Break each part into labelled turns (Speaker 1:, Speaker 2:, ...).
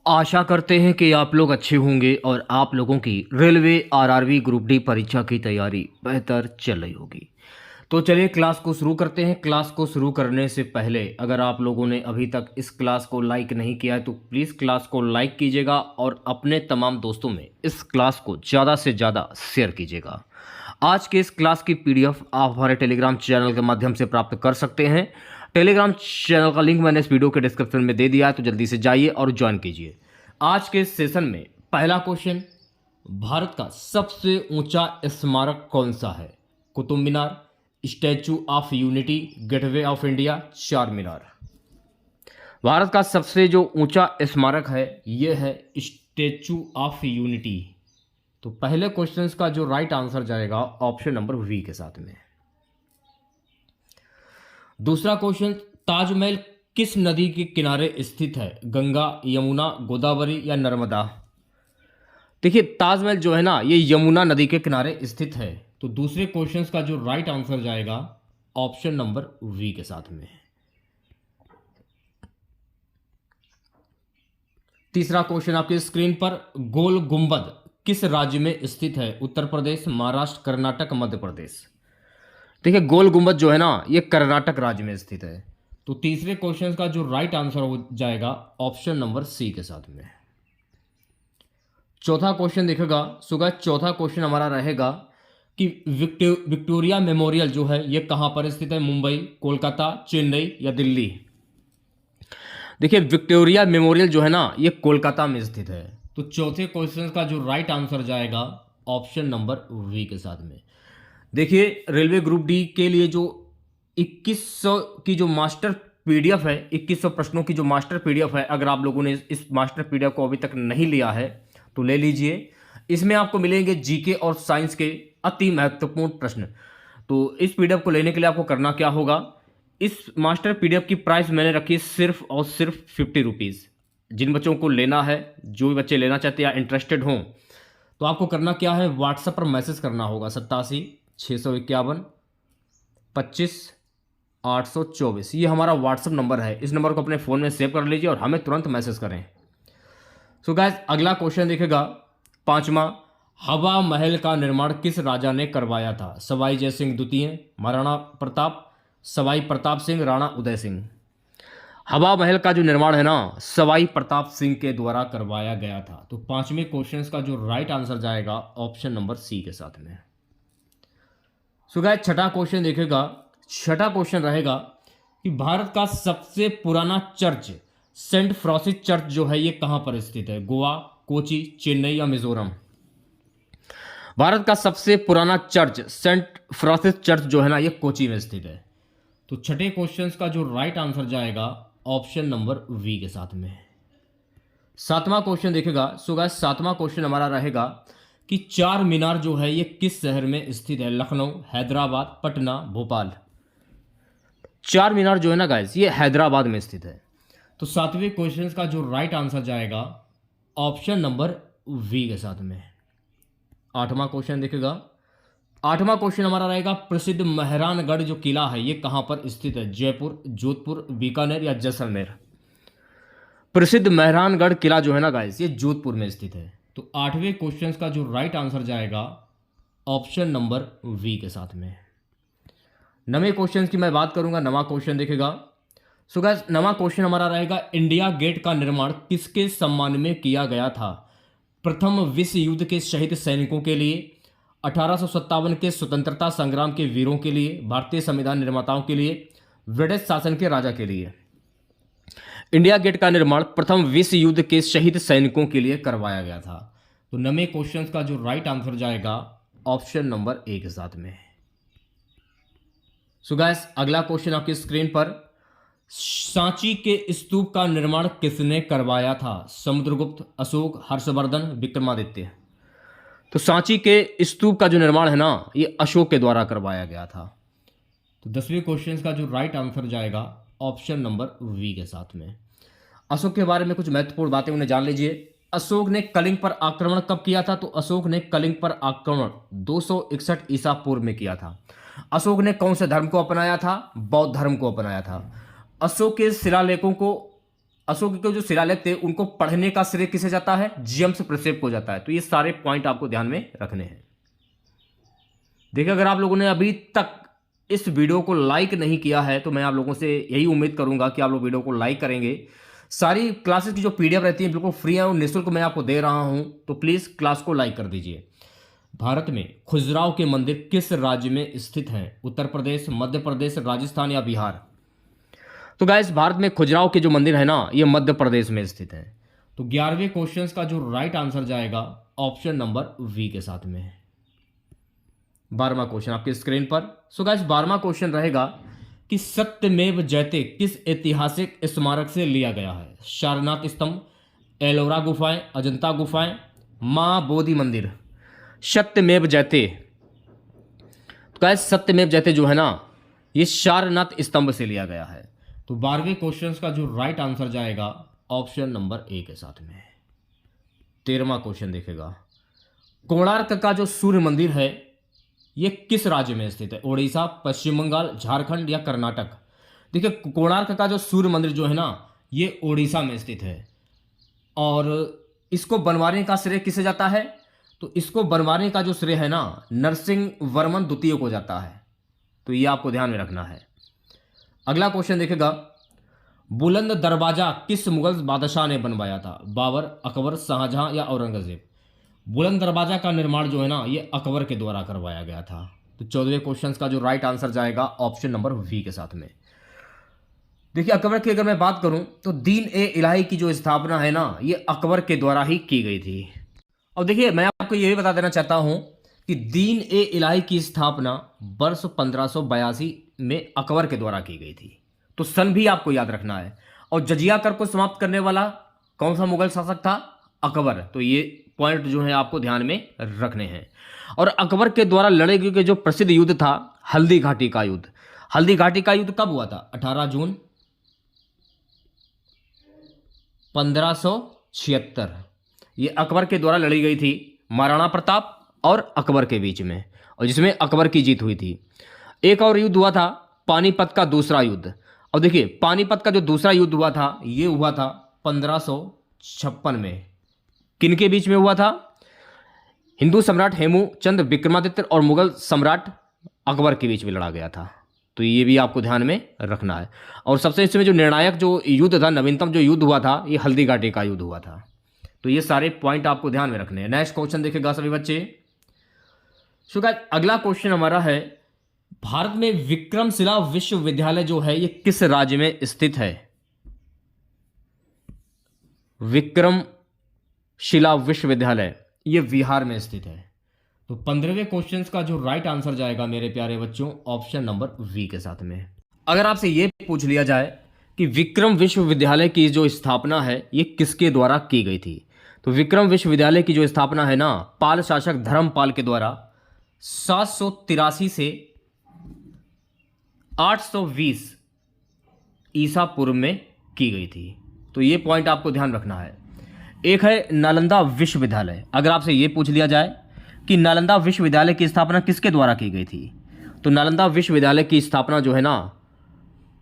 Speaker 1: आशा करते हैं कि आप लोग अच्छे होंगे और आप लोगों की रेलवे आरआरबी ग्रुप डी परीक्षा की तैयारी बेहतर चल रही होगी। तो चलिए क्लास को शुरू करते हैं। क्लास को शुरू करने से पहले अगर आप लोगों ने अभी तक इस क्लास को लाइक नहीं किया है तो प्लीज़ क्लास को लाइक कीजिएगा और अपने तमाम दोस्तों में इस क्लास को ज़्यादा से ज़्यादा शेयर कीजिएगा। आज के इस क्लास की पीडीएफ आप हमारे टेलीग्राम चैनल के माध्यम से प्राप्त कर सकते हैं। टेलीग्राम चैनल का लिंक मैंने इस वीडियो के डिस्क्रिप्शन में दे दिया है, तो जल्दी से जाइए और ज्वाइन कीजिए। आज के सेशन में पहला क्वेश्चन, भारत का सबसे ऊंचा स्मारक कौन सा है? Qutub Minar, statue of unity, gateway of India, Charminar. Bharat का सबसे जो ऊंचा स्मारक है यह है स्टैचू ऑफ यूनिटी। तो पहले क्वेश्चन का जो राइट आंसर जाएगा ऑप्शन नंबर वी के साथ में। दूसरा क्वेश्चन, ताजमहल किस नदी के किनारे स्थित है? गंगा, यमुना, गोदावरी या नर्मदा? देखिए ताजमहल जो है ना ये यमुना नदी के किनारे स्थित है। तो दूसरे क्वेश्चन का जो राइट आंसर जाएगा ऑप्शन नंबर वी के साथ में। तीसरा क्वेश्चन आपके स्क्रीन पर, गोल गुंबद किस राज्य में स्थित है? उत्तर प्रदेश, महाराष्ट्र, कर्नाटक, मध्य प्रदेश। देखिए गोल गुंबद जो है ना ये कर्नाटक राज्य में स्थित है। तो तीसरे क्वेश्चन का जो राइट आंसर हो जाएगा ऑप्शन नंबर सी के साथ में। चौथा क्वेश्चन देखिएगा सुगा, चौथा क्वेश्चन हमारा रहेगा कि विक्टोरिया मेमोरियल जो है ये कहां पर स्थित है? मुंबई, कोलकाता, चेन्नई या दिल्ली? देखिए विक्टोरिया मेमोरियल जो है ना ये कोलकाता में स्थित है। तो चौथे क्वेश्चन का जो राइट आंसर जाएगा ऑप्शन नंबर वी के साथ में। देखिए रेलवे ग्रुप डी के लिए जो 2100 की जो मास्टर पीडीएफ है, 2100 प्रश्नों की जो मास्टर पीडीएफ है, अगर आप लोगों ने इस मास्टर पीडीएफ को अभी तक नहीं लिया है तो ले लीजिए। इसमें आपको मिलेंगे जीके और साइंस के अति महत्वपूर्ण प्रश्न। तो इस पीडीएफ को लेने के लिए आपको करना क्या होगा, इस मास्टर पीडीएफ की प्राइस मैंने रखी है सिर्फ और सिर्फ 50 रुपीज़। जिन बच्चों को लेना है, जो भी बच्चे लेना चाहते हैं या इंटरेस्टेड हों, तो आपको करना क्या है, व्हाट्सएप पर मैसेज करना होगा 87 651 25 824। ये हमारा व्हाट्सएप नंबर है। इस नंबर को अपने फ़ोन में सेव कर लीजिए और हमें तुरंत मैसेज करें। सो गाइस अगला क्वेश्चन देखेगा पांचवा, हवा महल का निर्माण किस राजा ने करवाया था? सवाई जय सिंह द्वितीय, महाराणा प्रताप, सवाई प्रताप सिंह, राणा उदय सिंह। हवा महल का जो निर्माण है ना सवाई प्रताप सिंह के द्वारा करवाया गया था। तो पांचवें क्वेश्चन का जो राइट आंसर जाएगा ऑप्शन नंबर सी के साथ में। सो गाइस छठा क्वेश्चन देखेगा, छठा क्वेश्चन रहेगा कि भारत का सबसे पुराना चर्च सेंट फ्रांसिस चर्च जो है ये कहां पर स्थित है? गोवा, कोची, चेन्नई या मिजोरम? भारत का सबसे पुराना चर्च सेंट फ्रांसिस चर्च जो है ना ये कोची में स्थित है। तो छठे क्वेश्चन का जो राइट आंसर जाएगा ऑप्शन नंबर वी के साथ में। सातवां क्वेश्चन देखेगा सो गाइस सातवां क्वेश्चन हमारा रहेगा कि चार मीनार जो है ये किस शहर में स्थित है? लखनऊ, हैदराबाद, पटना, भोपाल। चार मीनार जो है ना गाइस ये हैदराबाद में स्थित है। तो सातवें क्वेश्चन का जो राइट आंसर जाएगा ऑप्शन नंबर वी के साथ में। आठवां क्वेश्चन देखेगा, आठवां क्वेश्चन हमारा रहेगा, प्रसिद्ध मेहरानगढ़ जो किला है ये कहां पर स्थित है? जयपुर, जोधपुर, बीकानेर या जैसलमेर? प्रसिद्ध मेहरानगढ़ किला जो है ना गाइस ये जोधपुर में स्थित है। तो आठवें क्वेश्चन का जो राइट आंसर जाएगा ऑप्शन नंबर वी के साथ में। नवे क्वेश्चन की मैं बात करूंगा, नवा क्वेश्चन देखेगा सो गाइस नवा क्वेश्चन हमारा रहेगा, इंडिया गेट का निर्माण किसके सम्मान में किया गया था? प्रथम विश्व युद्ध के शहीद सैनिकों के लिए, 1857 के स्वतंत्रता संग्राम के वीरों के लिए, भारतीय संविधान निर्माताओं के लिए, ब्रिटिश शासन के राजा के लिए। इंडिया गेट का निर्माण प्रथम विश्व युद्ध के शहीद सैनिकों के लिए करवाया गया था। तो नवे क्वेश्चन का जो राइट आंसर जाएगा ऑप्शन नंबर ए के साथ में। सो गाइस अगला क्वेश्चन आपकी स्क्रीन पर, सांची के स्तूप का निर्माण किसने करवाया था? समुद्रगुप्त, अशोक, हर्षवर्धन, विक्रमादित्य। तो सांची के स्तूप का जो निर्माण है ना ये अशोक के द्वारा करवाया गया था। तो 10वें क्वेश्चन का जो राइट आंसर जाएगा ऑप्शन नंबर वी के साथ में। अशोक के बारे में कुछ महत्वपूर्ण बातें उन्हें जान लीजिए। अशोक ने कलिंग पर आक्रमण कब किया था? तो अशोक ने कलिंग पर आक्रमण 261 ईसा पूर्व में किया था। अशोक ने कौन से धर्म को अपनाया था? बौद्ध धर्म को अपनाया था। अशोक के शिलालेखों को अशोक के जो शिलालेख थे उनको पढ़ने का श्रेय किसे जाता है? जेम्स प्रिंसेप को जाता है। तो ये सारे पॉइंट आपको ध्यान में रखने हैं। देखिए, अगर आप लोगों ने अभी तक इस वीडियो को लाइक नहीं किया है तो मैं आप लोगों से यही उम्मीद करूंगा कि आप लोग वीडियो को लाइक करेंगे। सारी क्लासेस की जो पीडीएफ रहती है बिल्कुल फ्री है और निःशुल्क मैं आपको दे रहा हूं, तो प्लीज़ क्लास को लाइक कर दीजिए। भारत में खजुराहो के मंदिर किस राज्य में स्थित हैं? उत्तर प्रदेश, मध्य प्रदेश, राजस्थान या बिहार? तो गाइस, भारत में खजुराहो के जो मंदिर है ना, ये मध्य प्रदेश में स्थित है। तो 11वें क्वेश्चन का जो राइट आंसर जाएगा ऑप्शन नंबर वी के साथ में। 12वां क्वेश्चन आपकी स्क्रीन पर। सो गाइस, 12वां क्वेश्चन रहेगा कि सत्यमेव जयते किस ऐतिहासिक स्मारक से लिया गया है? सारनाथ स्तंभ, एलोरा गुफाएं, अजंता गुफाएं, मां बोधि मंदिर। सत्यमेव जयते, तो गाइस सत्यमेव जयते जो है ना, ये सारनाथ स्तंभ से लिया गया है। तो 12वें क्वेश्चन का जो राइट आंसर जाएगा ऑप्शन नंबर ए के साथ में। 13वां क्वेश्चन देखेगा, कोणार्क का जो सूर्य मंदिर है ये किस राज्य में स्थित है? उड़ीसा, पश्चिम बंगाल, झारखंड या कर्नाटक? देखिए, कोणार्क का जो सूर्य मंदिर जो है ना, ये उड़ीसा में स्थित है और इसको बनवाने का श्रेय किसे जाता है? तो इसको बनवाने का जो श्रेय है ना, नरसिंह वर्मन द्वितीय को जाता है। तो ये आपको ध्यान में रखना है। अगला क्वेश्चन देखेगा, बुलंद दरवाजा किस मुगल बादशाह ने बनवाया था? बाबर, अकबर, शाहजहां या औरंगजेब? बुलंद दरवाजा का निर्माण जो है ना, ये अकबर के द्वारा करवाया गया था। तो 14वें क्वेश्चन का जो राइट आंसर जाएगा ऑप्शन नंबर वी के साथ में। देखिए, अकबर की अगर मैं बात करूं तो दीन ए इलाही की जो स्थापना है ना, ये अकबर के द्वारा ही की गई थी। और देखिए, मैं आपको ये भी बता देना चाहता हूं कि दीन ए इलाही की स्थापना वर्ष 1582 में अकबर के द्वारा की गई थी। तो सन भी आपको याद रखना है। और जजिया कर को समाप्त करने वाला कौन सा मुगल शासक था? अकबर। तो ये पॉइंट जो है आपको ध्यान में रखने हैं। और अकबर के द्वारा लड़े गए जो प्रसिद्ध युद्ध था हल्दी घाटी का युद्ध। हल्दी घाटी का युद्ध कब हुआ था? 18 जून 1576। ये अकबर के द्वारा लड़ी गई थी महाराणा प्रताप और अकबर के बीच में, और जिसमें अकबर की जीत हुई थी। एक और युद्ध हुआ था पानीपत का दूसरा युद्ध। और देखिए, पानीपत का जो दूसरा युद्ध हुआ था ये हुआ था 1556 में। किन के बीच में हुआ था? हिंदू सम्राट हेमू चंद विक्रमादित्य और मुगल सम्राट अकबर के बीच में लड़ा गया था। तो ये भी आपको ध्यान में रखना है। और सबसे इसमें जो निर्णायक जो युद्ध था, नवीनतम जो युद्ध हुआ था, ये हल्दी घाटी का युद्ध हुआ था। तो ये सारे पॉइंट आपको ध्यान में रखने हैं। नेक्स्ट क्वेश्चन देखेगा सभी बच्चे। सो गाइस, अगला क्वेश्चन हमारा है, भारत में विक्रमशिला विश्वविद्यालय जो है ये किस राज्य में स्थित है? विक्रमशिला विश्वविद्यालय ये बिहार में स्थित है। तो 15वें क्वेश्चन का जो राइट आंसर जाएगा मेरे प्यारे बच्चों ऑप्शन नंबर वी के साथ में। अगर आपसे ये पूछ लिया जाए कि विक्रम विश्वविद्यालय की जो स्थापना है ये किसके द्वारा की गई थी, तो विक्रम विश्वविद्यालय की जो स्थापना है ना, पाल शासक धर्मपाल के द्वारा 783 से 820 ईसा पूर्व में की गई थी। तो ये पॉइंट आपको ध्यान रखना है। एक है नालंदा विश्वविद्यालय। अगर आपसे ये पूछ लिया जाए कि नालंदा विश्वविद्यालय की स्थापना किसके द्वारा की गई थी, तो नालंदा विश्वविद्यालय की स्थापना जो है ना,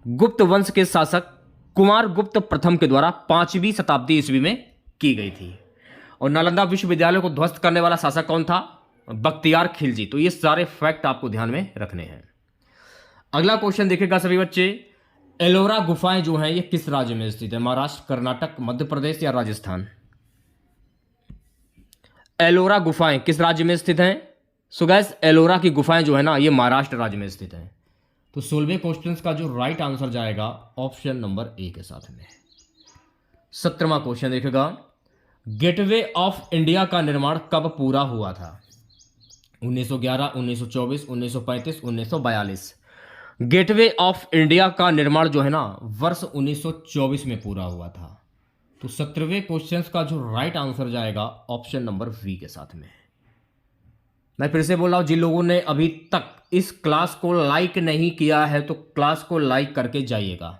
Speaker 1: गुप्त वंश के शासक कुमार गुप्त प्रथम के द्वारा 5वीं शताब्दी ईस्वी में की गई थी। और नालंदा विश्वविद्यालय को ध्वस्त करने वाला शासक कौन था? बख्तियार खिलजी। तो ये सारे फैक्ट आपको ध्यान में रखने हैं। अगला क्वेश्चन देखेगा सभी बच्चे, एलोरा गुफाएं जो हैं ये किस राज्य में स्थित है? महाराष्ट्र, कर्नाटक, मध्य प्रदेश या राजस्थान? एलोरा गुफाएं किस राज्य में स्थित हैं? सो गाइस, एलोरा की गुफाएं जो है ना, ये महाराष्ट्र राज्य में स्थित हैं। तो 16वें क्वेश्चन का जो राइट आंसर जाएगा ऑप्शन नंबर ए के साथ में। 17वां क्वेश्चन देखेगा, गेटवे ऑफ इंडिया का निर्माण कब पूरा हुआ था? 1911, 1924, 1935, 1942? गेटवे ऑफ इंडिया का निर्माण जो है ना, वर्ष 1924 में पूरा हुआ था। तो 17वें क्वेश्चन का जो राइट आंसर जाएगा ऑप्शन नंबर वी के साथ में। मैं फिर से बोल रहा हूं, जिन लोगों ने अभी तक इस क्लास को लाइक नहीं किया है तो क्लास को लाइक करके जाइएगा।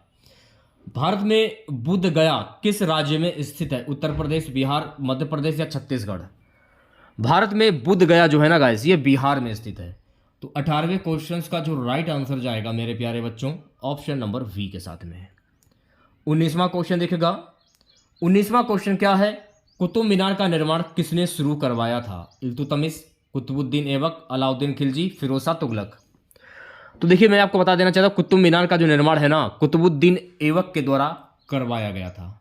Speaker 1: भारत में बुद्ध गया किस राज्य में स्थित है? उत्तर प्रदेश, बिहार, मध्य प्रदेश या छत्तीसगढ़? भारत में बुद्ध गया जो है ना गाइस, ये बिहार में स्थित है। तो 18वें क्वेश्चन का जो राइट आंसर जाएगा मेरे प्यारे बच्चों ऑप्शन नंबर वी के साथ में। 19वां क्वेश्चन देखेगा, 19वां क्वेश्चन क्या है, कुतुब मीनार का निर्माण किसने शुरू करवाया था? इल्तुतमिश, कुतुबुद्दीन ऐबक, अलाउद्दीन खिलजी, फिरोज शाह तुगलक। तो देखिए मैं आपको बता देना चाहता हूँ, कुतुब मीनार का जो निर्माण है ना, कुतुबुद्दीन ऐबक के द्वारा करवाया गया था।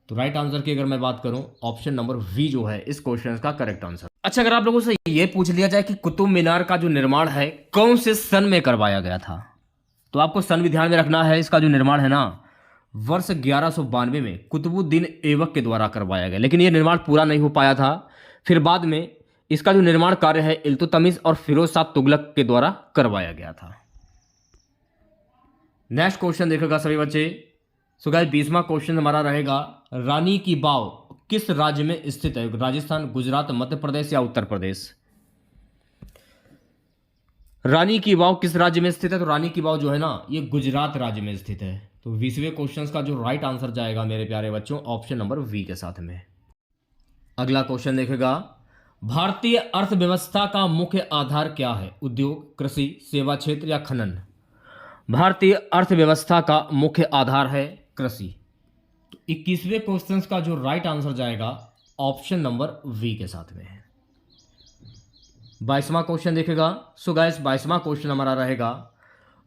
Speaker 1: तो राइट आंसर की अगर मैं बात करूं, ऑप्शन नंबर वी जो है इस क्वेश्चन का करेक्ट आंसर। अच्छा, अगर आप लोगों से ये पूछ लिया जाए कि कुतुब मीनार का जो निर्माण है कौन से सन में करवाया गया था, तो आपको सन भी ध्यान में रखना है। इसका जो निर्माण है ना, वर्ष 1192 में कुतुबुद्दीन ऐबक के द्वारा करवाया गया, लेकिन यह निर्माण पूरा नहीं हो पाया था। फिर बाद में इसका जो निर्माण कार्य है इल्तुतमिश और फिरोज शाह तुगलक के द्वारा करवाया गया था। नेक्स्ट क्वेश्चन देखिएगा सभी बच्चे। सो गाइस 20वां क्वेश्चन हमारा रहेगा, रानी की वाव किस राज्य में स्थित है? राजस्थान, गुजरात, मध्य प्रदेश या उत्तर प्रदेश? रानी की वाव किस राज्य में स्थित है? तो रानी की वाव जो है ना, ये गुजरात राज्य में स्थित है। तो 20वें क्वेश्चन का जो राइट आंसर जाएगा मेरे प्यारे बच्चों, ऑप्शन नंबर वी के साथ में। अगला क्वेश्चन देखेगा, भारतीय अर्थव्यवस्था का मुख्य आधार क्या है? उद्योग, कृषि, सेवा क्षेत्र या खनन? भारतीय अर्थव्यवस्था का मुख्य आधार है कृषि। तो 21वें क्वेश्चन का जो राइट आंसर जाएगा, ऑप्शन नंबर वी के साथ में है। 22वां क्वेश्चन देखेगा। सो गाइस 22वां क्वेश्चन हमारा रहेगा,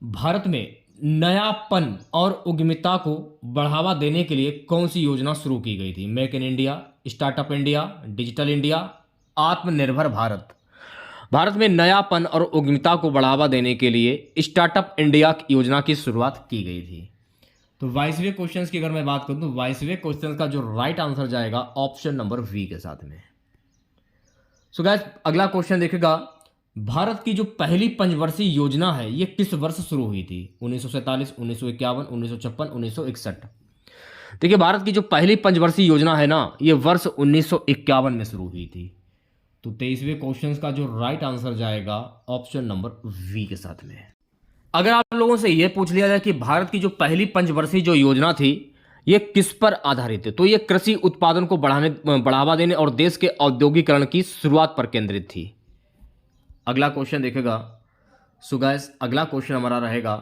Speaker 1: भारत में नयापन और उद्यमिता को बढ़ावा देने के लिए कौन सी योजना शुरू की गई थी? Make in India, startup India, digital India, आत्मनिर्भर भारत। भारत में नयापन और उद्यमिता को बढ़ावा देने के लिए स्टार्टअप इंडिया योजना की शुरुआत की गई थी। तो 22वें क्वेश्चन की अगर मैं बात करूं, तो 22वें क्वेश्चन का जो राइट आंसर जाएगा, ऑप्शन नंबर वी के साथ में। सो गाइस अगला क्वेश्चन देखेगा, भारत की जो पहली पंचवर्षीय योजना है ये किस वर्ष शुरू हुई थी? 1947, 1951, 1956, 1961। देखिए भारत की जो पहली पंचवर्षीय योजना है ना, ये वर्ष 1951 में शुरू हुई थी। तो 23वें क्वेश्चन का जो राइट आंसर जाएगा, ऑप्शन नंबर वी के साथ में। अगर आप लोगों से यह पूछ लिया जाए कि भारत की जो पहली पंचवर्षीय जो योजना थी ये किस पर आधारित है, तो ये कृषि उत्पादन को बढ़ावा देने और देश के औद्योगिकरण की शुरुआत पर केंद्रित थी। अगला क्वेश्चन देखेगा। सो गाइस अगला क्वेश्चन हमारा रहेगा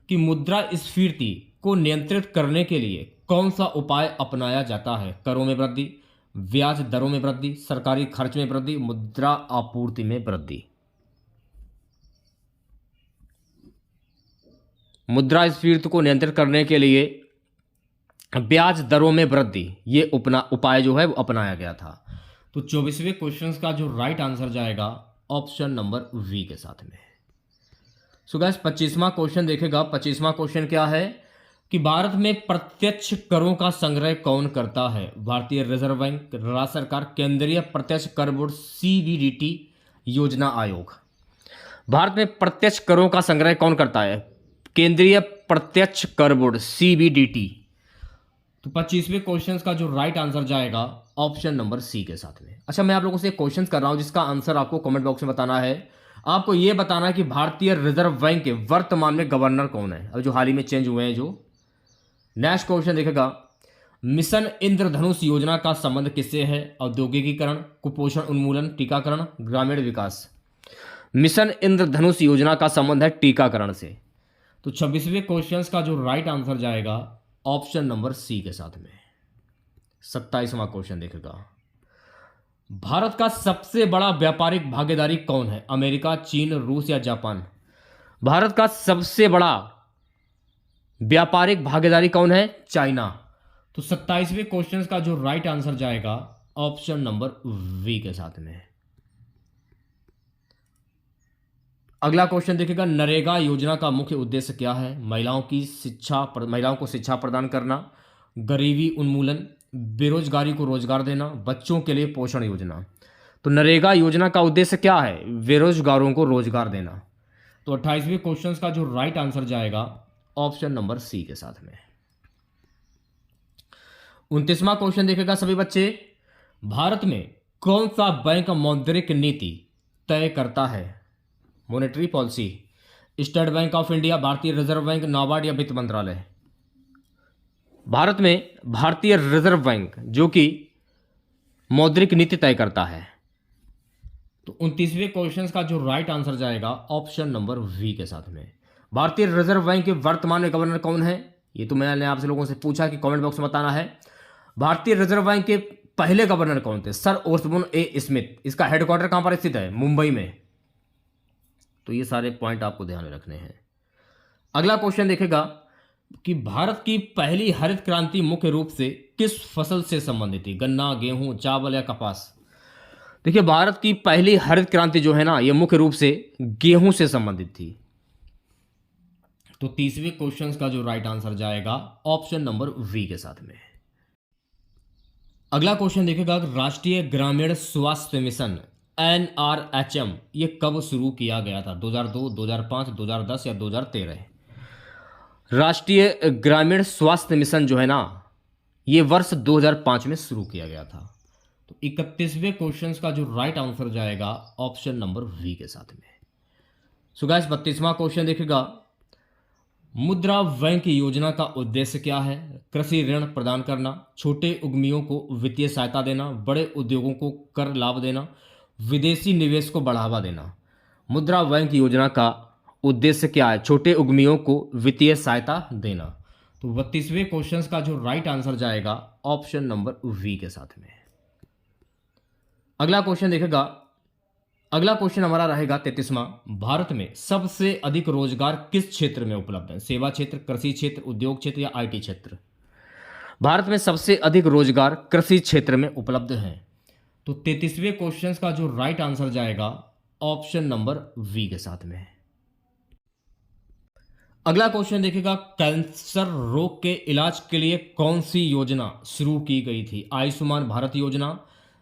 Speaker 1: कि मुद्रास्फीति को नियंत्रित करने के लिए कौन सा उपाय अपनाया जाता है? करों में वृद्धि, ब्याज दरों में वृद्धि, सरकारी खर्च में वृद्धि, मुद्रा आपूर्ति में वृद्धि। मुद्रास्फीति को नियंत्रित करने के लिए ब्याज दरों में वृद्धि, ये उपाय जो है वो अपनाया गया था। तो 24वें क्वेश्चन का जो राइट आंसर जाएगा, ऑप्शन नंबर वी के साथ में। सो गाइस 25वां क्वेश्चन देखेगा। 25वां क्वेश्चन क्या है कि भारत में प्रत्यक्ष करों का संग्रह कौन करता है? भारतीय रिजर्व बैंक, राज्य सरकार, केंद्रीय प्रत्यक्ष कर बोर्ड, सीबीडीटी योजना आयोग। भारत में प्रत्यक्ष करों का संग्रह कौन करता है? केंद्रीय प्रत्यक्ष कर बोर्ड, सीबीडीटी। तो 25वें क्वेश्चन का जो राइट आंसर जाएगा, ऑप्शन नंबर सी के साथ में। अच्छा मैं आप लोगों से एक क्वेश्चन कर रहा हूं जिसका आंसर आपको कमेंट बॉक्स में बताना है। आपको यह बताना है कि भारतीय रिजर्व बैंक के वर्तमान में गवर्नर कौन है, अब जो हाल ही में चेंज हुए हैं जो। नेक्स्ट क्वेश्चन देखेगा, मिशन इंद्रधनुष योजना का संबंध किससे है? औद्योगिकीकरण, कुपोषण उन्मूलन, टीकाकरण, ग्रामीण विकास। मिशन इंद्रधनुष योजना का संबंध है टीकाकरण से। तो 26वें क्वेश्चन का जो राइट आंसर जाएगा, ऑप्शन नंबर सी के साथ में। 27वां क्वेश्चन देखेगा, भारत का सबसे बड़ा व्यापारिक भागीदारी कौन है? अमेरिका, चीन, रूस या जापान। भारत का सबसे बड़ा व्यापारिक भागीदारी कौन है? चाइना। तो 27वें क्वेश्चन का जो राइट आंसर जाएगा, ऑप्शन नंबर वी के साथ में। अगला क्वेश्चन देखिएगा, नरेगा योजना का मुख्य उद्देश्य क्या है? महिलाओं को शिक्षा प्रदान करना, गरीबी उन्मूलन, बेरोजगारी को रोजगार देना, बच्चों के लिए पोषण योजना। तो नरेगा योजना का उद्देश्य क्या है? बेरोजगारों को रोजगार देना। तो 28वें क्वेश्चन का जो राइट आंसर जाएगा, ऑप्शन नंबर सी के साथ में। 29वां क्वेश्चन देखेगा सभी बच्चे, भारत में कौन सा बैंक मौद्रिक नीति तय करता है? Monetary policy, state bank of India, भारतीय रिजर्व बैंक, नाबार्ड या वित्त मंत्रालय। भारत में भारतीय रिजर्व बैंक जो कि मौद्रिक नीति तय करता है। तो 29वें क्वेश्चन का जो राइट आंसर जाएगा, ऑप्शन नंबर वी के साथ में। भारतीय रिजर्व बैंक के वर्तमान में गवर्नर कौन है? ये तो मैंने आपसे लोगों से पूछा कि कमेंट बॉक्स में बताना है। भारतीय रिजर्व बैंक के पहले गवर्नर कौन थे? Sir Osborne A Smith. इसका हेडक्वार्टर कहां पर स्थित है? मुंबई में। तो ये सारे पॉइंट आपको ध्यान में रखने हैं। अगला क्वेश्चन देखेगा कि भारत की पहली हरित क्रांति मुख्य रूप से किस फसल से संबंधित थी? गन्ना, गेहूं, चावल या कपास? देखिए, भारत की पहली हरित क्रांति जो है ना, ये मुख्य रूप से गेहूं से संबंधित थी। तो 30वें क्वेश्चन का जो राइट आंसर जाएगा ऑप्शन नंबर वी के साथ में। अगला क्वेश्चन देखेगा, राष्ट्रीय ग्रामीण स्वास्थ्य मिशन NRHM ये कब शुरू किया गया था? 2002, 2005, 2010 या 2013? राष्ट्रीय ग्रामीण स्वास्थ्य मिशन जो है ना, ये वर्ष 2005 में शुरू किया गया था। तो 31वें क्वेश्चन का जो राइट आंसर जाएगा ऑप्शन नंबर वी के साथ में। सो गाइस, 32वां क्वेश्चन देखेगा, मुद्रा बैंक योजना का उद्देश्य क्या है? कृषि ऋण प्रदान करना, छोटे उद्यमियों को वित्तीय सहायता देना, बड़े उद्योगों को कर लाभ देना, विदेशी निवेश को बढ़ावा देना। मुद्रा बैंक योजना का उद्देश्य क्या है? छोटे उद्यमियों को वित्तीय सहायता देना। तो 32वें क्वेश्चन का जो राइट आंसर जाएगा ऑप्शन नंबर वी के साथ में। अगला क्वेश्चन देखेगा, अगला क्वेश्चन हमारा रहेगा 33वां, भारत में सबसे अधिक रोजगार किस क्षेत्र में उपलब्ध है? सेवा क्षेत्र, कृषि क्षेत्र, उद्योग क्षेत्र या IT क्षेत्र? भारत में सबसे अधिक रोजगार कृषि क्षेत्र में उपलब्ध है। तो 33वें क्वेश्चन का जो राइट आंसर जाएगा ऑप्शन नंबर वी के साथ में। अगला क्वेश्चन देखेगा, कैंसर रोग के इलाज के लिए कौन सी योजना शुरू की गई थी? आयुष्मान भारत योजना,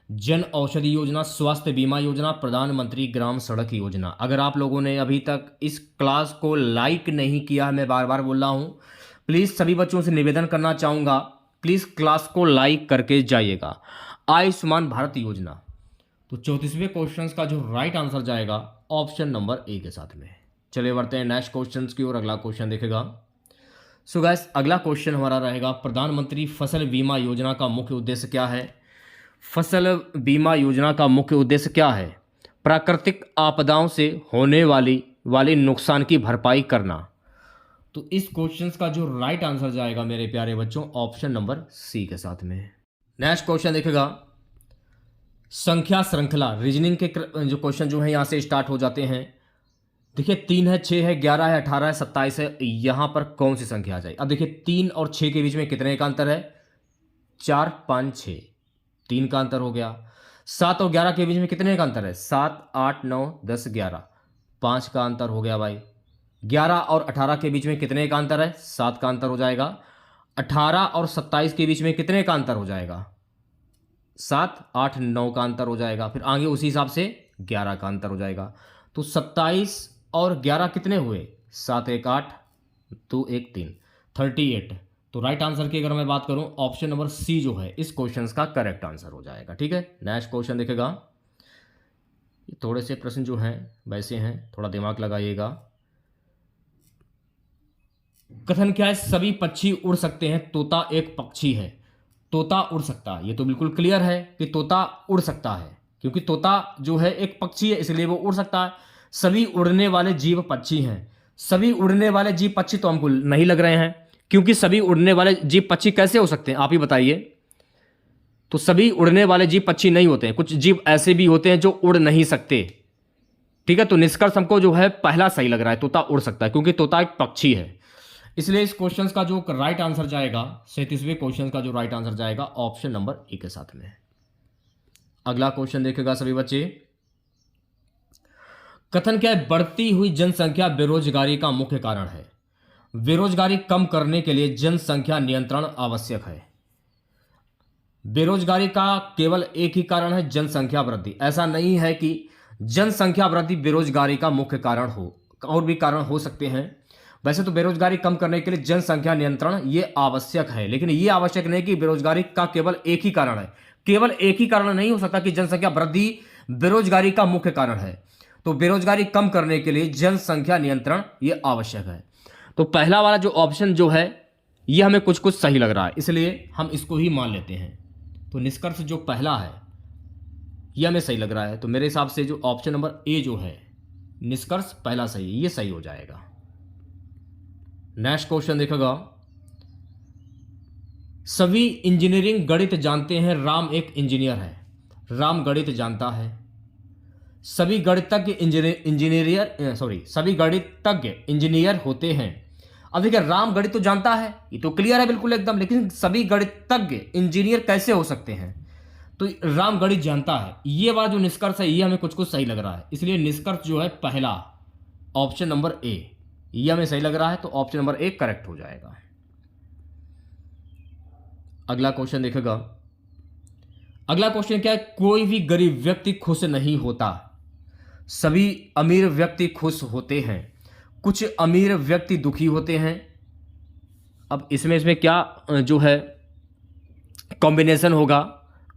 Speaker 1: जन औषधि योजना, स्वास्थ्य बीमा योजना, प्रधानमंत्री ग्राम सड़क योजना। अगर आप लोगों ने अभी तक इस क्लास को लाइक नहीं किया है, मैं बार बार बोल रहा हूं, प्लीज़ सभी बच्चों से निवेदन करना चाहूँगा, प्लीज़ क्लास को लाइक करके जाइएगा। आयुष्मान भारत योजना। तो 34वें क्वेश्चन का जो राइट आंसर जाएगा ऑप्शन नंबर ए के साथ में। चलिए बढ़ते हैं नेक्स्ट क्वेश्चन की ओर। अगला क्वेश्चन देखेगा, सो गाइस, अगला क्वेश्चन हमारा रहेगा, प्रधानमंत्री फसल बीमा योजना का मुख्य उद्देश्य क्या है? फसल बीमा योजना का मुख्य उद्देश्य क्या है? प्राकृतिक आपदाओं से होने वाली नुकसान की भरपाई करना। तो इस क्वेश्चन का जो राइट आंसर जाएगा मेरे प्यारे बच्चों ऑप्शन नंबर सी के साथ में। नेक्स्ट क्वेश्चन देखेगा, संख्या श्रृंखला रीजनिंग के जो क्वेश्चन जो है यहाँ से स्टार्ट हो जाते हैं। देखिए, 3 है, 6 है, 11 है, 18 है, 27 है, यहाँ पर कौन सी संख्या आ जाए? अब देखिए, 3 और 6 के बीच में कितने का अंतर है? 4, 5, 6, 3 का अंतर हो गया। 7 और 11 के बीच में कितने का अंतर है? 7, 8, 9, 10, 11, 5 का अंतर हो गया भाई। 11 और 18 के बीच में कितने का अंतर है? 7 का अंतर हो जाएगा। 18 और 27 के बीच में कितने का अंतर हो जाएगा? 7, 8, 9 का अंतर हो जाएगा। फिर आगे उसी हिसाब से 11 का अंतर हो जाएगा। तो 27 और 11 कितने हुए? 7, 1, 8, 2, 1, 3, 38। तो राइट आंसर की अगर मैं बात करूं, ऑप्शन नंबर सी जो है इस क्वेश्चन का करेक्ट आंसर हो जाएगा। ठीक है, नेक्स्ट क्वेश्चन देखेगा, थोड़े से प्रश्न जो हैं वैसे हैं, थोड़ा दिमाग लगाइएगा। कथन क्या है? सभी पक्षी उड़ सकते हैं, तोता एक पक्षी है। तोता उड़ सकता है, ये तो बिल्कुल क्लियर है कि तोता उड़ सकता है, क्योंकि तोता जो है एक पक्षी है, इसलिए वो उड़ सकता है। सभी उड़ने वाले जीव पक्षी हैं। सभी उड़ने वाले जीव पक्षी तो हमको नहीं लग रहे हैं, क्योंकि सभी उड़ने वाले जीव पक्षी कैसे हो सकते हैं, आप ही बताइए। तो सभी उड़ने वाले जीव पक्षी नहीं होते हैं, कुछ जीव ऐसे भी होते हैं जो उड़ नहीं सकते। ठीक है, तो निष्कर्ष हमको जो है पहला सही लग रहा है, तोता उड़ सकता है, क्योंकि तोता एक पक्षी है। इसलिए इस क्वेश्चन का जो राइट आंसर जाएगा, 37वें क्वेश्चन का जो राइट आंसर जाएगा ऑप्शन नंबर ए के साथ में। अगला क्वेश्चन देखेगा सभी बच्चे, कथन क्या है? बढ़ती हुई जनसंख्या बेरोजगारी का मुख्य कारण है। बेरोजगारी कम करने के लिए जनसंख्या नियंत्रण आवश्यक है। बेरोजगारी का केवल एक ही कारण है, जनसंख्या वृद्धि। ऐसा नहीं है कि जनसंख्या वृद्धि बेरोजगारी का मुख्य कारण हो, और भी कारण हो सकते हैं। वैसे तो बेरोजगारी कम करने के लिए जनसंख्या नियंत्रण ये आवश्यक है, लेकिन ये आवश्यक नहीं कि बेरोजगारी का केवल एक ही कारण है। केवल एक ही कारण नहीं हो सकता कि जनसंख्या वृद्धि बेरोजगारी का मुख्य कारण है। तो बेरोजगारी कम करने के लिए जनसंख्या नियंत्रण ये आवश्यक है। तो पहला वाला जो ऑप्शन जो है ये हमें कुछ कुछ सही लग रहा है, इसलिए हम इसको ही मान लेते हैं। तो निष्कर्ष जो पहला है ये हमें सही लग रहा है, तो मेरे हिसाब से जो ऑप्शन नंबर ए जो है निष्कर्ष पहला सही है, ये सही हो जाएगा। नेक्स्ट क्वेश्चन देखेगा, सभी इंजीनियरिंग गणित जानते हैं, राम एक इंजीनियर है। राम गणित जानता है। सभी गणितज्ञ सभी गणितज्ञ इंजीनियर होते हैं। अब देखिए, राम गणित तो जानता है, ये तो क्लियर है बिल्कुल एकदम, लेकिन सभी गणितज्ञ इंजीनियर कैसे हो सकते हैं? तो राम गणित जानता है, ये वाला जो निष्कर्ष है ये हमें कुछ कुछ सही लग रहा है, इसलिए निष्कर्ष जो है पहला ऑप्शन नंबर ए, ये हमें सही लग रहा है, तो ऑप्शन नंबर ए करेक्ट हो जाएगा। अगला क्वेश्चन देखेगा। अगला क्वेश्चन क्या है? कोई भी गरीब व्यक्ति खुश नहीं होता, सभी अमीर व्यक्ति खुश होते हैं, कुछ अमीर व्यक्ति दुखी होते हैं। अब इसमें क्या जो है कॉम्बिनेशन होगा?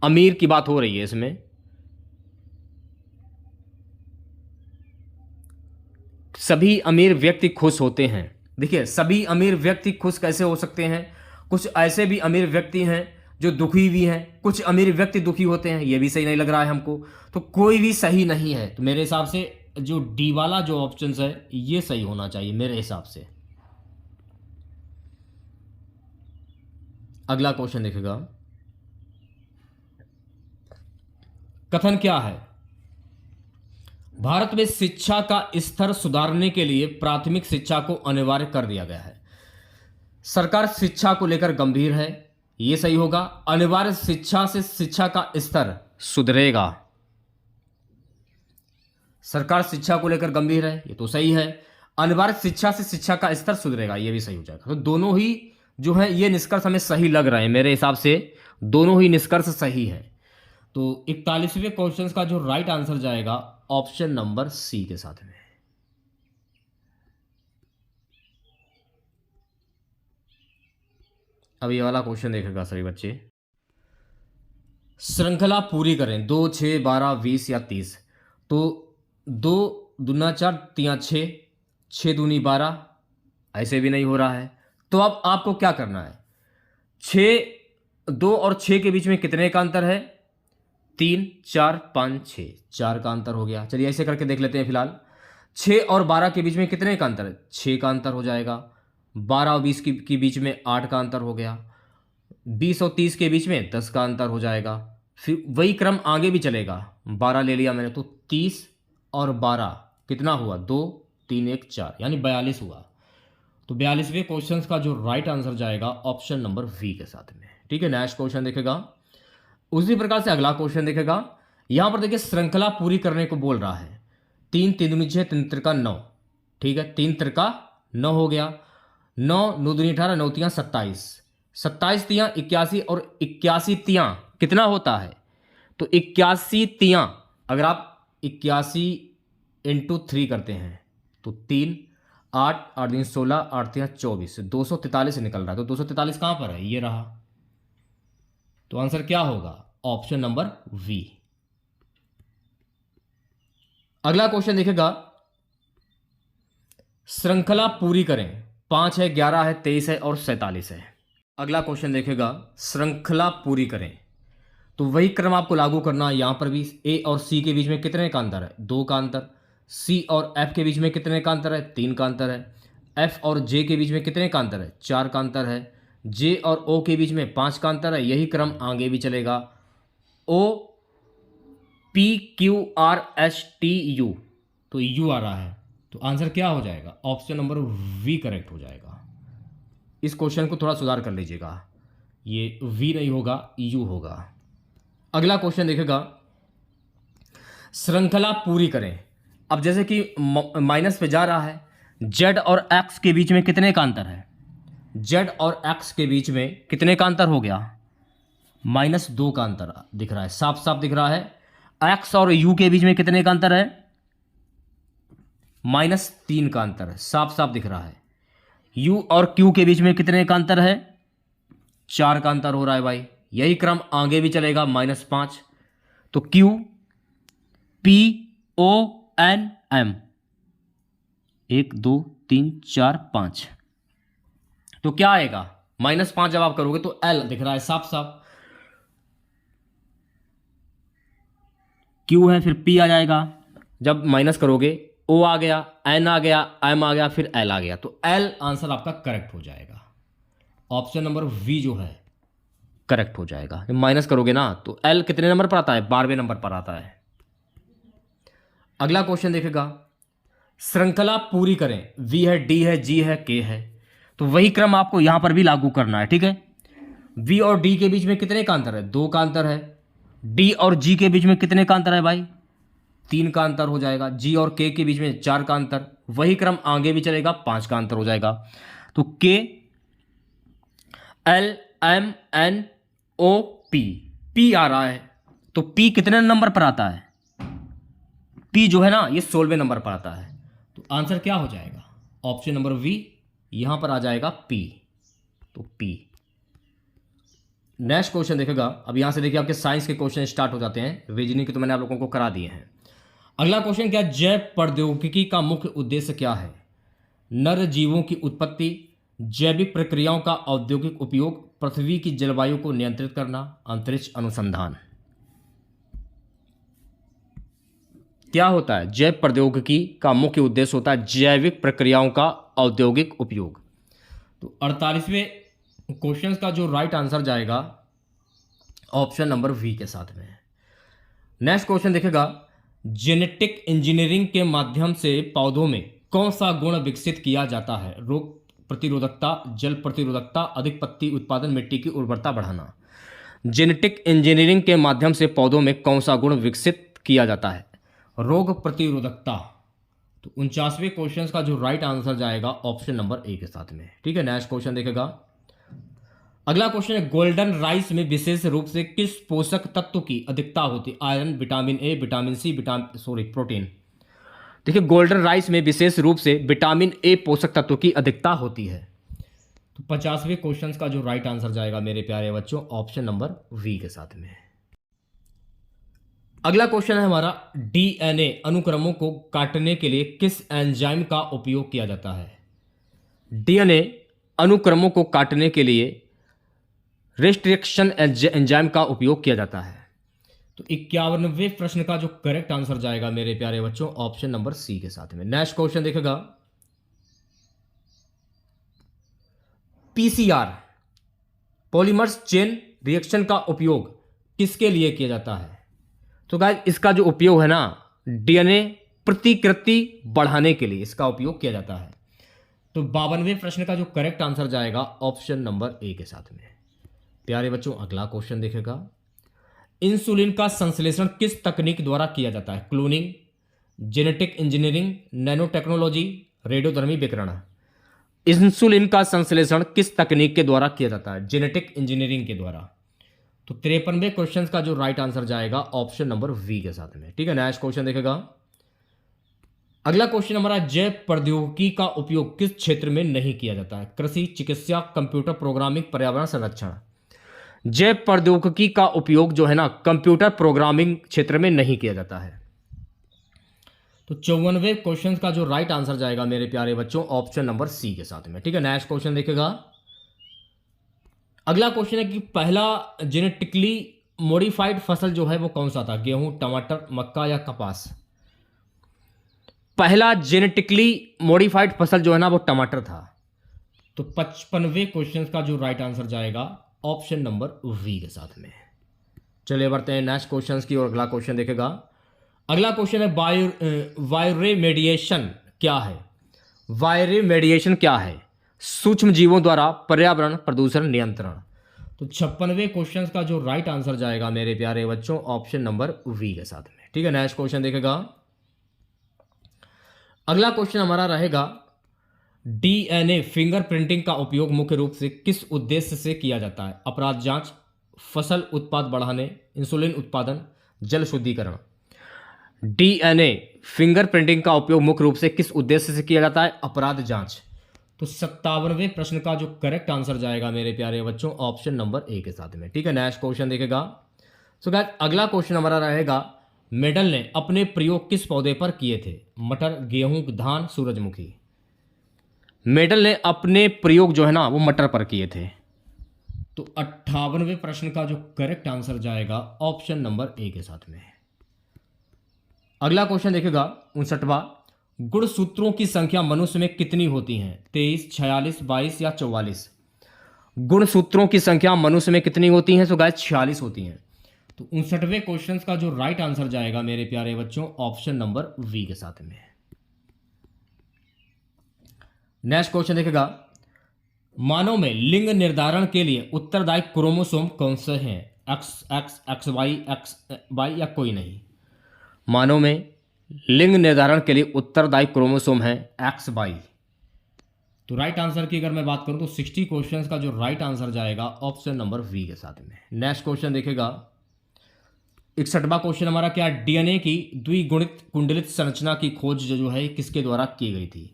Speaker 1: अमीर की बात हो रही है इसमें, सभी अमीर व्यक्ति खुश होते हैं। देखिए, सभी अमीर व्यक्ति खुश कैसे हो सकते हैं? कुछ ऐसे भी अमीर व्यक्ति हैं जो दुखी भी हैं, कुछ अमीर व्यक्ति दुखी होते हैं, ये भी सही नहीं लग रहा है हमको, तो कोई भी सही नहीं है। तो मेरे हिसाब से जो डी वाला जो ऑप्शन है ये सही होना चाहिए मेरे हिसाब से। अगला क्वेश्चन देखेगा। कथन क्या है? भारत में शिक्षा का स्तर सुधारने के लिए प्राथमिक शिक्षा को अनिवार्य कर दिया गया है। सरकार शिक्षा को लेकर गंभीर है, ये सही होगा। अनिवार्य शिक्षा से शिक्षा का स्तर सुधरेगा। सरकार शिक्षा को लेकर गंभीर है, ये तो सही है। अनिवार्य शिक्षा से शिक्षा का स्तर सुधरेगा, ये भी सही हो जाएगा। तो दोनों ही जो है ये निष्कर्ष हमें सही लग रहे हैं मेरे हिसाब से, दोनों ही निष्कर्ष सही है। तो 41वें क्वेश्चन का जो राइट आंसर जाएगा ऑप्शन नंबर सी के साथ में। अब ये वाला क्वेश्चन देखेगा सभी बच्चे। श्रृंखला पूरी करें 2, 6, 12, 20 या 30। तो 2 दूना 4, 3 6, 6 दूनी 12, ऐसे भी नहीं हो रहा है। तो अब आपको क्या करना है? 2 और 6 के बीच में कितने का अंतर है? 3, 4, 5, 6, 4 का अंतर हो गया। चलिए ऐसे करके देख लेते हैं फिलहाल। 6 और 12 के बीच में कितने का अंतर है? 6 का अंतर हो जाएगा। 12 और 20 के बीच में 8 का अंतर हो गया। 20 और 30 के बीच में 10 का अंतर हो जाएगा। फिर वही क्रम आगे भी चलेगा। 12 ले लिया मैंने, तो 30 और 12 कितना हुआ? 2, 3, 1, 4, यानी 42 हुआ। तो 42वें क्वेश्चन का जो राइट आंसर जाएगा ऑप्शन नंबर वी के साथ में। ठीक है, नेक्स्ट क्वेश्चन देखेगा। उसी प्रकार से अगला क्वेश्चन देखेगा। यहां पर देखिए श्रृंखला पूरी करने को बोल रहा है। 3 3 दूनी 6, 3 त्रिका 9। ठीक है, 3 त्रिका 9 हो गया। 9 9 दूनी 18, 9 तियां 27, 27 तियां 81 और 81 तियां कितना होता है? तो 81 तियां अगर आप 81 इंटू 3 करते हैं तो 3, 8 8 दिन 16, 8 तियां 24, 243 निकल रहा है। तो 243 कहां पर है? ये रहा। तो आंसर क्या होगा? Option number V. अगला क्वेश्चन देखेगा। श्रृंखला पूरी करें। 5 है, 11 है, 23 है और 47 है। अगला क्वेश्चन देखेगा। श्रृंखला पूरी करें, तो वही क्रम आपको लागू करना है। यहां पर भी ए और सी के बीच में कितने का अंतर है? 2 का अंतर। सी और एफ के बीच में कितने का अंतर है? 3 का अंतर है। एफ और जे के बीच में कितने का अंतर है? 4 का अंतर है। जे और ओ के बीच में 5 का अंतर है। यही क्रम आगे भी चलेगा। O P Q R S T U, तो यू आ रहा है। तो आंसर क्या हो जाएगा? ऑप्शन नंबर वी करेक्ट हो जाएगा। इस क्वेश्चन को थोड़ा सुधार कर लीजिएगा, ये वी नहीं होगा, यू होगा। अगला क्वेश्चन देखेगा। श्रृंखला पूरी करें। अब जैसे कि माइनस पे जा रहा है, जेड और एक्स के बीच में कितने का अंतर है? जेड और एक्स के बीच में कितने का अंतर हो गया? -2 का अंतर दिख रहा है, साफ साफ दिख रहा है। एक्स और यू के बीच में कितने का अंतर है? -3 का अंतर है, साफ साफ दिख रहा है। यू और क्यू के बीच में कितने का अंतर है? 4 का अंतर हो रहा है भाई। यही क्रम आगे भी चलेगा। -5, तो Q P O N M, 1 2 3 4 5, तो क्या आएगा? -5 जब आप करोगे तो एल दिख रहा है साफ साफ। क्यू है, फिर पी आ जाएगा। जब माइनस करोगे ओ आ गया, एन आ गया, एम आ गया, फिर एल आ गया। तो एल आंसर आपका करेक्ट हो जाएगा। ऑप्शन नंबर वी जो है करेक्ट हो जाएगा। जब माइनस करोगे ना तो एल कितने नंबर पर आता है, 12वें नंबर पर आता है। अगला क्वेश्चन देखेगा, श्रृंखला पूरी करें, वी है, डी है, जी है, के है, तो वही क्रम आपको यहां पर भी लागू करना है, ठीक है। वी और डी के बीच में कितने का अंतर है, 2 का अंतर है। डी और जी के बीच में कितने का अंतर है भाई, 3 का अंतर हो जाएगा। जी और के बीच में 4 का अंतर, वही क्रम आगे भी चलेगा, 5 का अंतर हो जाएगा। तो के, एल, एम, एन, ओ, पी, पी आ रहा है, तो पी कितने नंबर पर आता है, पी जो है ना ये 16वें नंबर पर आता है। तो आंसर क्या हो जाएगा, ऑप्शन नंबर वी, यहां पर आ जाएगा पी, तो पी। नेक्स्ट क्वेश्चन देखेगा, अब यहां से देखिए आपके साइंस के क्वेश्चन स्टार्ट हो जाते हैं, रीजनिंग के तो मैंने आप लोगों को करा दिए हैं। अगला क्वेश्चन क्या, जैव प्रौद्योगिकी का मुख्य उद्देश्य क्या है, नर जीवों की उत्पत्ति, जैविक प्रक्रियाओं का औद्योगिक उपयोग, पृथ्वी की जलवायु को नियंत्रित करना, अंतरिक्ष अनुसंधान। क्या होता है, जैव प्रौद्योगिकी का मुख्य उद्देश्य होता है जैविक प्रक्रियाओं का औद्योगिक उपयोग। तो 48वें क्वेश्चन का जो राइट आंसर जाएगा ऑप्शन नंबर वी के साथ में। नेक्स्ट क्वेश्चन देखेगा, जेनेटिक इंजीनियरिंग के माध्यम से पौधों में कौन सा गुण विकसित किया जाता है, रोग प्रतिरोधकता, जल प्रतिरोधकता, अधिक पत्ती उत्पादन, मिट्टी की उर्वरता बढ़ाना। जेनेटिक इंजीनियरिंग के माध्यम से पौधों में कौन सा गुण विकसित किया जाता है, रोग प्रतिरोधकता। तो 49वें क्वेश्चन का जो राइट आंसर जाएगा ऑप्शन नंबर ए के साथ में, ठीक है। नेक्स्ट क्वेश्चन देखेगा, अगला क्वेश्चन है, गोल्डन राइस में विशेष रूप से किस पोषक तत्व की अधिकता होती है, iron, vitamin A, vitamin C, protein. देखिए गोल्डन राइस में विशेष रूप से विटामिन ए पोषक तत्व की अधिकता होती है। तो 50वें क्वेश्चन का जो राइट आंसर जाएगा मेरे प्यारे बच्चों ऑप्शन नंबर वी के साथ में। अगला क्वेश्चन है हमारा, डीएनए अनुक्रमों को काटने के लिए किस एंजाइम का उपयोग किया जाता है, डीएनए अनुक्रमों को काटने के लिए रेस्ट्रिक्शन एंजाइम का उपयोग किया जाता है। तो 51वें प्रश्न का जो करेक्ट आंसर जाएगा मेरे प्यारे बच्चों ऑप्शन नंबर सी के साथ में। नेक्स्ट क्वेश्चन देखेगा, पीसीआर पॉलीमर्स चेन रिएक्शन का उपयोग किसके लिए किया जाता है। तो गाइस इसका जो उपयोग है ना डीएनए प्रतिकृति बढ़ाने के लिए इसका उपयोग किया जाता है। तो 52वें प्रश्न का जो करेक्ट आंसर जाएगा ऑप्शन नंबर ए के साथ में। प्यारे बच्चों अगला क्वेश्चन देखेगा, इंसुलिन का संश्लेषण किस तकनीक द्वारा किया जाता है, cloning, genetic engineering, nano technology, रेडियोधर्मी विकिरण। इंसुलिन का संश्लेषण किस तकनीक के द्वारा किया जाता है, जेनेटिक इंजीनियरिंग के द्वारा। तो 53वें क्वेश्चन का जो राइट आंसर जाएगा ऑप्शन नंबर वी के साथ में, ठीक है। नेक्स्ट क्वेश्चन देखेगा, अगला क्वेश्चन हमारा, जैव प्रौद्योगिकी का उपयोग किस क्षेत्र में नहीं किया जाता है, कृषि, चिकित्सा, कंप्यूटर प्रोग्रामिंग, पर्यावरण संरक्षण। जैव प्रौद्योगिकी का उपयोग जो है ना कंप्यूटर प्रोग्रामिंग क्षेत्र में नहीं किया जाता है। तो 54वें क्वेश्चन का जो राइट आंसर जाएगा मेरे प्यारे बच्चों ऑप्शन नंबर सी के साथ में, ठीक है। नेक्स्ट क्वेश्चन देखेगा, अगला क्वेश्चन है कि पहला जेनेटिकली मॉडिफाइड फसल जो है वो कौन सा था, गेहूं, टमाटर, मक्का या कपास। पहला जेनेटिकली मॉडिफाइड फसल जो है ना वो टमाटर था। तो 55वें क्वेश्चन का जो राइट आंसर जाएगा ऑप्शन नंबर वी के साथ में। चलिए बढ़ते हैं नेक्स्ट क्वेश्चन की और अगला क्वेश्चन देखेगा। अगला क्वेश्चन है वायरेमेडिएशन क्या है, वायरेमेडिएशन क्या है, सूक्ष्म जीवों द्वारा पर्यावरण प्रदूषण नियंत्रण। तो 56वें क्वेश्चन का जो राइट आंसर जाएगा मेरे प्यारे बच्चों ऑप्शन नंबर वी के साथ में, ठीक है। नेक्स्ट क्वेश्चन देखेगा, अगला क्वेश्चन हमारा रहेगा, डीएनए फिंगरप्रिंटिंग का उपयोग मुख्य रूप से किस उद्देश्य से किया जाता है, अपराध जांच, फसल उत्पाद बढ़ाने, इंसुलिन उत्पादन, जल शुद्धिकरण। डीएनए फिंगरप्रिंटिंग का उपयोग मुख्य रूप से किस उद्देश्य से किया जाता है, अपराध जांच। तो 57वें प्रश्न का जो करेक्ट आंसर जाएगा मेरे प्यारे बच्चों ऑप्शन नंबर ए के साथ में, ठीक है। नेक्स्ट क्वेश्चन देखेगा, सो गाइस अगला क्वेश्चन हमारा रहेगा, मेडल ने अपने प्रयोग किस पौधे पर किए थे, मटर, गेहूं, धान, सूरजमुखी। मेडल ने अपने प्रयोग जो है ना वो मटर पर किए थे। तो 58वें प्रश्न का जो करेक्ट आंसर जाएगा ऑप्शन नंबर ए के साथ में। अगला क्वेश्चन देखेगा 59वां, गुणसूत्रों की संख्या मनुष्य में कितनी होती है, 23, 46, 22 या 44। गुणसूत्रों की संख्या मनुष्य में कितनी होती है? सो गाइस 46 होती हैं। तो 59वें क्वेश्चन का जो राइट आंसर जाएगा मेरे प्यारे बच्चों, ऑप्शन नंबर वी के साथ में। नेक्स्ट क्वेश्चन देखेगा, मानव में लिंग निर्धारण के लिए उत्तरदायी क्रोमोसोम कौन से हैं? एक्स वाई या कोई नहीं? मानव में लिंग निर्धारण के लिए उत्तरदायी क्रोमोसोम है एक्स वाई। तो राइट आंसर की अगर मैं बात करूं तो 60 क्वेश्चंस का जो राइट आंसर जाएगा ऑप्शन नंबर वी के साथ में। नेक्स्ट क्वेश्चन देखेगा, 61वां क्वेश्चन हमारा क्या, डीएनए की द्विगुणित कुंडलित संरचना की खोज जो है किसके द्वारा की गई थी?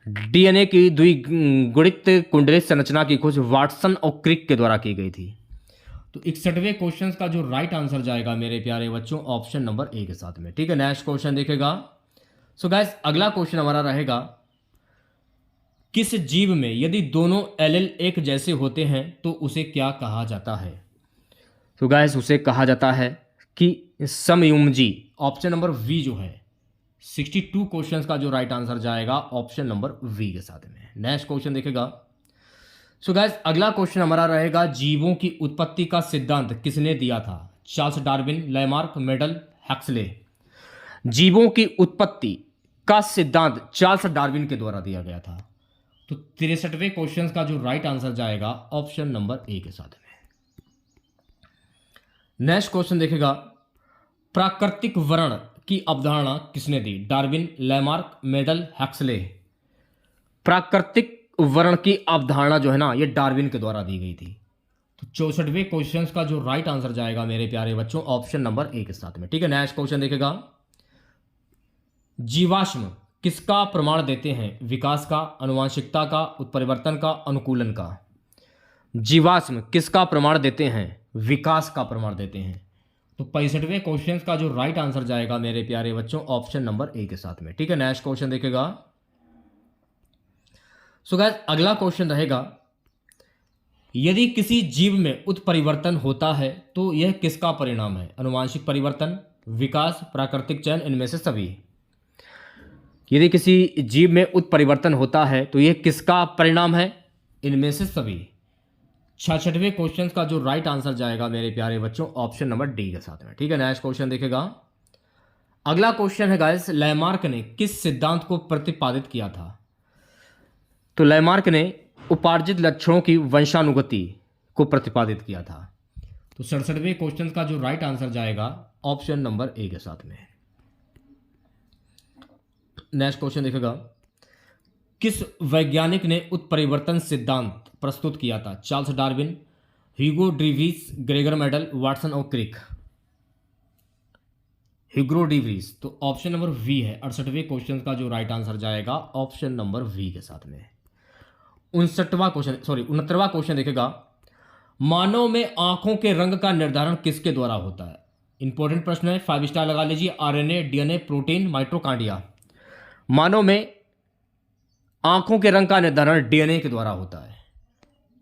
Speaker 1: डीएनए की द्विगुणित कुंडलित संरचना की खोज वाटसन और क्रिक के द्वारा की गई थी। तो 61वें क्वेश्चन का जो राइट आंसर जाएगा मेरे प्यारे बच्चों, ऑप्शन नंबर ए के साथ में। ठीक है, नेक्स्ट क्वेश्चन देखेगा। सो गाइस अगला क्वेश्चन हमारा रहेगा, किस जीव में यदि दोनों एलील एक जैसे होते हैं तो उसे क्या कहा जाता है? तो गाइस उसे कहा जाता है कि समयुम्जी। ऑप्शन नंबर वी जो है 62 क्वेश्चंस का जो राइट आंसर जाएगा ऑप्शन नंबर वी के साथ में। नेक्स्ट क्वेश्चन देखेगा। सो गाइस अगला क्वेश्चन हमारा रहेगा, जीवों की उत्पत्ति का सिद्धांत किसने दिया था? Charles Darwin, Lamarck, Mendel, Huxley. जीवों की उत्पत्ति का सिद्धांत चार्ल्स डार्विन के द्वारा दिया गया था। तो 63वें क्वेश्चन का जो राइट आंसर जाएगा ऑप्शन नंबर ए के साथ में। नेक्स्ट क्वेश्चन देखेगा, प्राकृतिक वर्ण की अवधारणा किसने दी? Darwin, Lamarck, Mendel, Huxley. प्राकृतिक वर्ण की अवधारणा जो है ना, ये डार्विन के द्वारा दी गई थी। तो 64वें क्वेश्चन का जो राइट आंसर जाएगा मेरे प्यारे बच्चों, ऑप्शन नंबर ए के साथ में। ठीक है, नेक्स्ट क्वेश्चन देखेगा, जीवाश्म किसका प्रमाण देते हैं? विकास का, आनुवंशिकता का, उत्परिवर्तन का, अनुकूलन का। जीवाश्म किसका प्रमाण देते हैं? विकास का प्रमाण देते हैं। तो 65वें क्वेश्चन का जो राइट आंसर जाएगा मेरे प्यारे बच्चों, ऑप्शन नंबर ए के साथ में। ठीक है, नेक्स्ट क्वेश्चन देखेगा। सो गाइस अगला क्वेश्चन रहेगा, यदि किसी जीव में उत्परिवर्तन होता है तो यह किसका परिणाम है? आनुवंशिक परिवर्तन, विकास, प्राकृतिक चयन, इनमें से सभी। यदि किसी जीव में उत्परिवर्तन होता है तो यह किसका परिणाम है? इनमें से सभी। 66वें क्वेश्चन का जो राइट आंसर जाएगा मेरे प्यारे बच्चों, ऑप्शन नंबर डी के साथ में। ठीक है, नेक्स्ट क्वेश्चन देखेगा। अगला क्वेश्चन है गाइस, लैमार्क ने किस सिद्धांत को प्रतिपादित किया था? तो लैमार्क ने उपार्जित लक्षणों की वंशानुगति को प्रतिपादित किया था। तो 67वें क्वेश्चन का जो राइट आंसर जाएगा ऑप्शन नंबर ए के साथ में। नेक्स्ट क्वेश्चन देखेगा, किस वैज्ञानिक ने उत्परिवर्तन सिद्धांत प्रस्तुत किया था? चार्ल्स डार्विन, ह्यूगो ड्रीवीस, ग्रेगर मेंडल, वाटसन और क्रिक। ह्यूगो ड्रीवीस। तो ऑप्शन नंबर वी है। 68वें क्वेश्चन का जो राइट आंसर जाएगा ऑप्शन नंबर वी के साथ में। 69वां क्वेश्चन देखेगा, मानव में आंखों के रंग का निर्धारण किसके द्वारा होता है? इंपॉर्टेंट प्रश्न है, 5 स्टार लगा लीजिए। RNA, DNA, protein, mitochondria. मानव में आंखों के रंग का निर्धारण डीएनए के द्वारा होता है।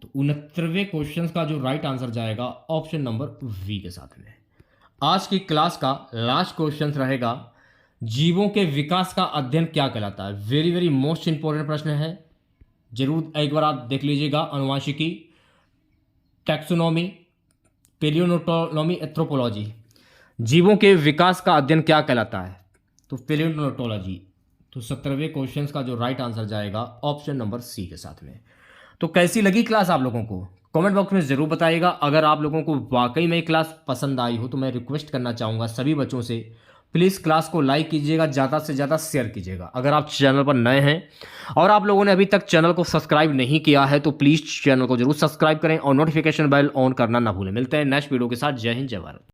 Speaker 1: तो 69वें क्वेश्चन का जो राइट आंसर जाएगा ऑप्शन नंबर वी के साथ में। आज की क्लास का लास्ट क्वेश्चन रहेगा, जीवों के विकास का अध्ययन क्या कहलाता है? वेरी वेरी मोस्ट इंपॉर्टेंट प्रश्न है, जरूर एक बार आप देख लीजिएगा। अनुवांशिकी, टैक्सोनॉमी, पेलियोनोटोलॉमी, एंथ्रोपोलॉजी। जीवों के विकास का अध्ययन क्या कहलाता है? तो पेलियोनोटोलॉजी। तो 17वें क्वेश्चन का जो राइट आंसर जाएगा ऑप्शन नंबर सी के साथ में। तो कैसी लगी क्लास आप लोगों को? कमेंट बॉक्स में ज़रूर बताइएगा। अगर आप लोगों को वाकई में क्लास पसंद आई हो तो मैं रिक्वेस्ट करना चाहूँगा सभी बच्चों से, प्लीज़ क्लास को लाइक कीजिएगा, ज़्यादा से ज़्यादा शेयर कीजिएगा। अगर आप चैनल पर नए हैं और आप लोगों ने अभी तक चैनल को सब्सक्राइब नहीं किया है तो प्लीज़ चैनल को जरूर सब्सक्राइब करें और नोटिफिकेशन बेल ऑन करना ना भूलें। मिलते हैं नेक्स्ट वीडियो के साथ। जय हिंद, जय भारत।